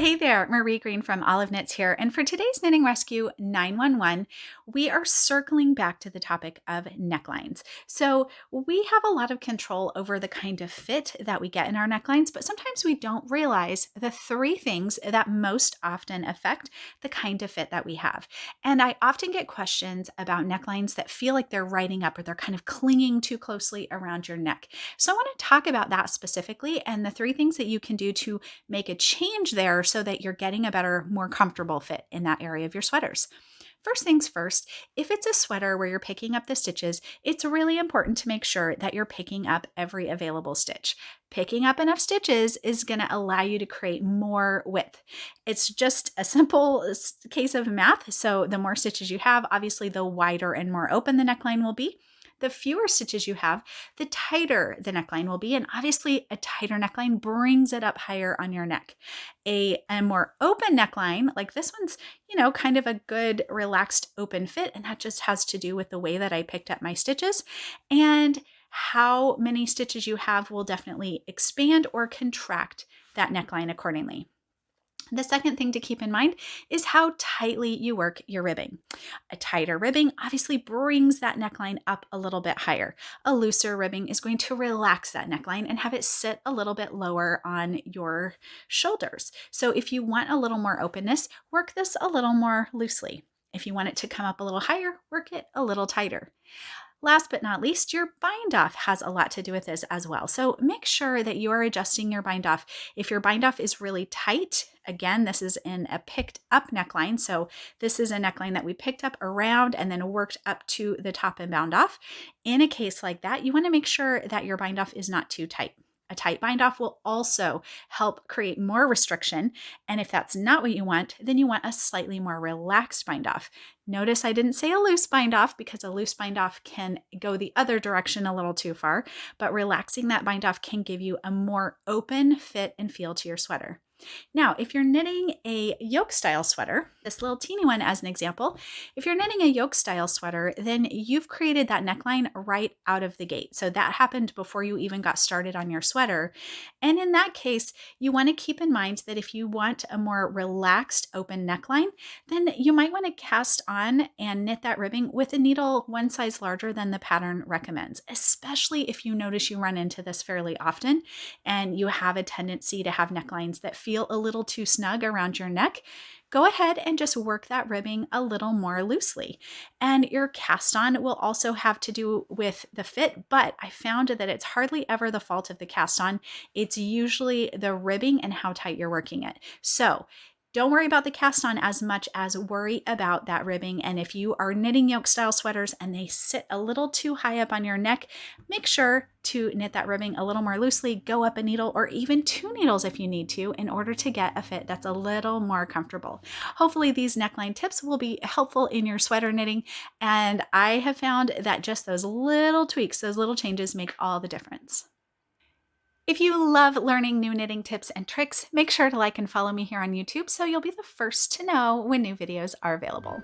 hey there, Marie Greene from Olive Knits here, and for today's Knitting Rescue 911, we are circling back to the topic of necklines. So we have a lot of control over the kind of fit that we get in our necklines, but sometimes we don't realize the three things that most often affect the kind of fit that we have. And I often get questions about necklines that feel like they're riding up or they're kind of clinging too closely around your neck. So I want to talk about that specifically and the three things that you can do to make a change there so that you're getting a better, more comfortable fit in that area of your sweaters. First things first, if it's a sweater where you're picking up the stitches, it's really important to make sure that you're picking up every available stitch. Picking up enough stitches is going to allow you to create more width. It's just a simple case of math. So the more stitches you have, obviously the wider and more open the neckline will be. The fewer stitches you have, the tighter the neckline will be. And obviously a tighter neckline brings it up higher on your neck. A more open neckline, like this one's, kind of a good relaxed open fit. And that just has to do with the way that I picked up my stitches. And how many stitches you have will definitely expand or contract that neckline accordingly. The second thing to keep in mind is how tightly you work your ribbing. A tighter ribbing obviously brings that neckline up a little bit higher. A looser ribbing is going to relax that neckline and have it sit a little bit lower on your shoulders. So if you want a little more openness, work this a little more loosely. If you want it to come up a little higher, work it a little tighter. Last but not least, your bind off has a lot to do with this as well. So make sure that you are adjusting your bind off. If your bind off is really tight, again, this is in a picked up neckline. So this is a neckline that we picked up around and then worked up to the top and bound off. In a case like that, you want to make sure that your bind off is not too tight. A tight bind off will also help create more restriction. And if that's not what you want, then you want a slightly more relaxed bind off. Notice I didn't say a loose bind off because a loose bind off can go the other direction a little too far, but relaxing that bind off can give you a more open fit and feel to your sweater. Now, if you're knitting a yoke style sweater, this little teeny one as an example, if you're knitting a yoke style sweater, then you've created that neckline right out of the gate. So that happened before you even got started on your sweater. And in that case, you want to keep in mind that if you want a more relaxed open neckline, then you might want to cast on and knit that ribbing with a needle one size larger than the pattern recommends, especially if you notice you run into this fairly often and you have a tendency to have necklines that feel a little too snug around your neck. Go ahead and just work that ribbing a little more loosely. And your cast on will also have to do with the fit, but I found that it's hardly ever the fault of the cast on. It's usually the ribbing and how tight you're working it. So don't worry about the cast on as much as worry about that ribbing. And if you are knitting yoke style sweaters and they sit a little too high up on your neck, make sure to knit that ribbing a little more loosely, go up a needle or even two needles if you need to in order to get a fit that's a little more comfortable. Hopefully these neckline tips will be helpful in your sweater knitting. And I have found that just those little tweaks, those little changes make all the difference. If you love learning new knitting tips and tricks, make sure to like and follow me here on YouTube so you'll be the first to know when new videos are available.